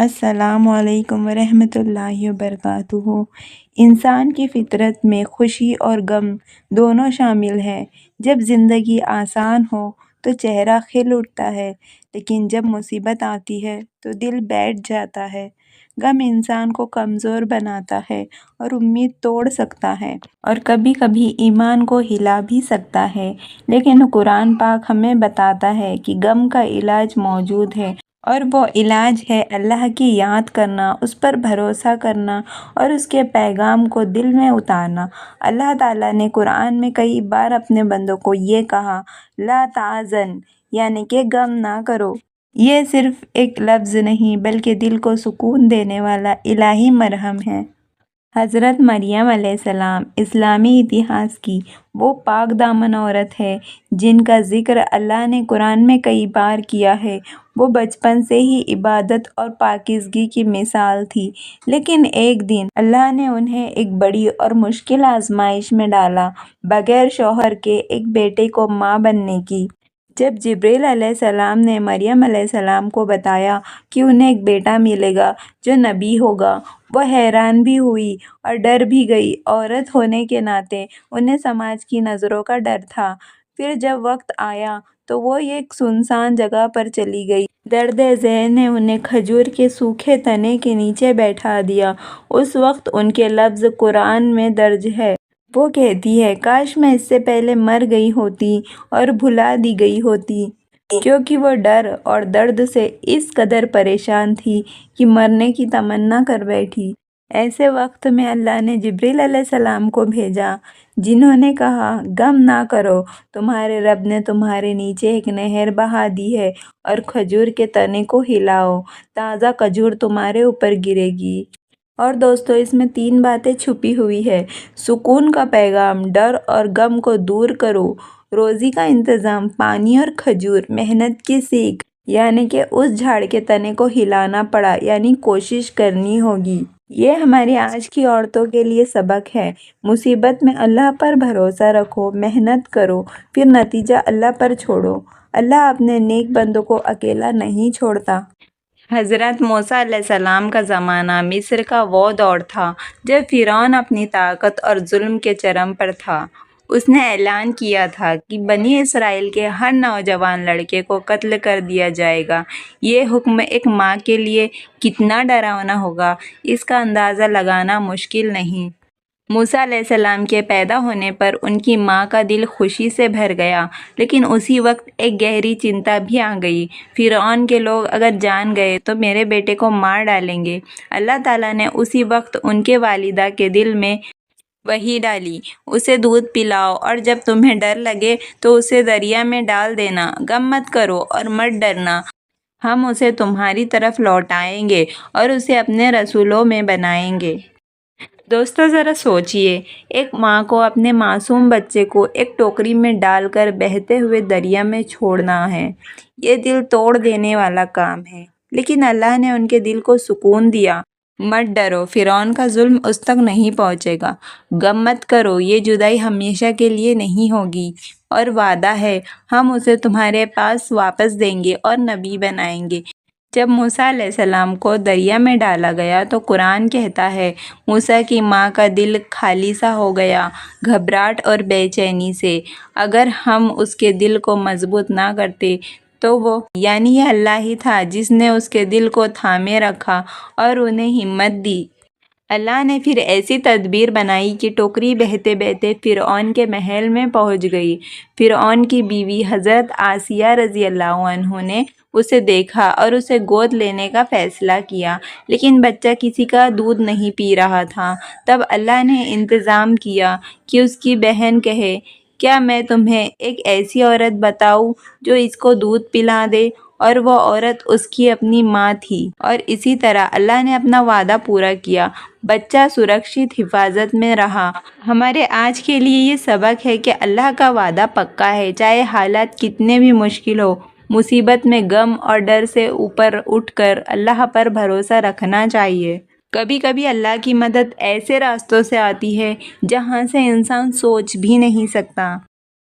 السلام علیکم ورحمۃ اللہ وبرکاتہ۔ انسان کی فطرت میں خوشی اور غم دونوں شامل ہیں۔ جب زندگی آسان ہو تو چہرہ کھل اٹھتا ہے، لیکن جب مصیبت آتی ہے تو دل بیٹھ جاتا ہے۔ غم انسان کو کمزور بناتا ہے اور امید توڑ سکتا ہے، اور کبھی کبھی ایمان کو ہلا بھی سکتا ہے۔ لیکن قرآن پاک ہمیں بتاتا ہے کہ غم کا علاج موجود ہے، اور وہ علاج ہے اللہ کی یاد کرنا، اس پر بھروسہ کرنا اور اس کے پیغام کو دل میں اتارنا۔ اللہ تعالیٰ نے قرآن میں کئی بار اپنے بندوں کو یہ کہا، لا تحزن، یعنی کہ غم نہ کرو۔ یہ صرف ایک لفظ نہیں بلکہ دل کو سکون دینے والا الہی مرہم ہے۔ حضرت مریم علیہ السلام اسلامی اتہاس کی وہ پاک دامن عورت ہے جن کا ذکر اللہ نے قرآن میں کئی بار کیا ہے۔ وہ بچپن سے ہی عبادت اور پاکیزگی کی مثال تھی، لیکن ایک دن اللہ نے انہیں ایک بڑی اور مشکل آزمائش میں ڈالا، بغیر شوہر کے ایک بیٹے کو ماں بننے کی۔ جب جبریل علیہ السلام نے مریم علیہ السلام کو بتایا کہ انہیں ایک بیٹا ملے گا جو نبی ہوگا، وہ حیران بھی ہوئی اور ڈر بھی گئی۔ عورت ہونے کے ناطے انہیں سماج کی نظروں کا ڈر تھا۔ پھر جب وقت آیا تو وہ ایک سنسان جگہ پر چلی گئی۔ درد ذہن نے انہیں کھجور کے سوکھے تنے کے نیچے بیٹھا دیا۔ اس وقت ان کے لفظ قرآن میں درج ہے۔ وہ کہتی ہے، کاش میں اس سے پہلے مر گئی ہوتی اور بھلا دی گئی ہوتی، کیونکہ وہ ڈر اور درد سے اس قدر پریشان تھی کہ مرنے کی تمنا کر بیٹھی۔ ایسے وقت میں اللہ نے جبریل علیہ السلام کو بھیجا، جنہوں نے کہا، غم نہ کرو، تمہارے رب نے تمہارے نیچے ایک نہر بہا دی ہے، اور کھجور کے تنے کو ہلاؤ، تازہ کھجور تمہارے اوپر گرے گی۔ اور دوستو، اس میں 3 باتیں چھپی ہوئی ہے۔ سکون کا پیغام، ڈر اور غم کو دور کرو، روزی کا انتظام، پانی اور کھجور، محنت کی سیکھ، یعنی کہ اس جھاڑ کے تنے کو ہلانا پڑا، یعنی کوشش کرنی ہوگی۔ یہ ہماری آج کی عورتوں کے لیے سبق ہے۔ مصیبت میں اللہ پر بھروسہ رکھو، محنت کرو، پھر نتیجہ اللہ پر چھوڑو۔ اللہ اپنے نیک بندوں کو اکیلا نہیں چھوڑتا۔ حضرت موسیٰ علیہ السلام کا زمانہ مصر کا وہ دور تھا جب فرعون اپنی طاقت اور ظلم کے چرم پر تھا۔ اس نے اعلان کیا تھا کہ بنی اسرائیل کے ہر نوجوان لڑکے کو قتل کر دیا جائے گا۔ یہ حکم ایک ماں کے لیے کتنا ڈراؤنا ہوگا، اس کا اندازہ لگانا مشکل نہیں۔ موسیٰ علیہ السلام کے پیدا ہونے پر ان کی ماں کا دل خوشی سے بھر گیا، لیکن اسی وقت ایک گہری چنتا بھی آ گئی۔ فرعون کے لوگ اگر جان گئے تو میرے بیٹے کو مار ڈالیں گے۔ اللہ تعالیٰ نے اسی وقت ان کے والدہ کے دل میں وحی ڈالی، اسے دودھ پلاؤ، اور جب تمہیں ڈر لگے تو اسے دریا میں ڈال دینا۔ غم مت کرو اور مت ڈرنا، ہم اسے تمہاری طرف لوٹائیں گے اور اسے اپنے رسولوں میں بنائیں گے۔ دوستو، ذرا سوچئے، ایک ماں کو اپنے معصوم بچے کو ایک ٹوکری میں ڈال کر بہتے ہوئے دریا میں چھوڑنا ہے۔ یہ دل توڑ دینے والا کام ہے، لیکن اللہ نے ان کے دل کو سکون دیا۔ مت ڈرو، فرعون کا ظلم اس تک نہیں پہنچے گا۔ غم مت کرو، یہ جدائی ہمیشہ کے لیے نہیں ہوگی، اور وعدہ ہے ہم اسے تمہارے پاس واپس دیں گے اور نبی بنائیں گے۔ جب موسیٰ علیہ السلام کو دریا میں ڈالا گیا تو قرآن کہتا ہے، موسیٰ کی ماں کا دل خالی سا ہو گیا گھبراہٹ اور بے چینی سے۔ اگر ہم اس کے دل کو مضبوط نہ کرتے تو وہ، یعنی یہ اللہ ہی تھا جس نے اس کے دل کو تھامے رکھا اور انہیں ہمت دی۔ اللہ نے پھر ایسی تدبیر بنائی کہ ٹوکری بہتے بہتے فرعون کے محل میں پہنچ گئی۔ فرعون کی بیوی حضرت آسیہ رضی اللہ عنہا نے اسے دیکھا اور اسے گود لینے کا فیصلہ کیا، لیکن بچہ کسی کا دودھ نہیں پی رہا تھا۔ تب اللہ نے انتظام کیا کہ اس کی بہن کہے، کیا میں تمہیں ایک ایسی عورت بتاؤں جو اس کو دودھ پلا دے؟ اور وہ عورت اس کی اپنی ماں تھی، اور اسی طرح اللہ نے اپنا وعدہ پورا کیا۔ بچہ سرکشت حفاظت میں رہا۔ ہمارے آج کے لیے یہ سبق ہے کہ اللہ کا وعدہ پکا ہے، چاہے حالات کتنے بھی مشکل ہو۔ مصیبت میں غم اور ڈر سے اوپر اٹھ کر اللہ پر بھروسہ رکھنا چاہیے۔ کبھی کبھی اللہ کی مدد ایسے راستوں سے آتی ہے جہاں سے انسان سوچ بھی نہیں سکتا۔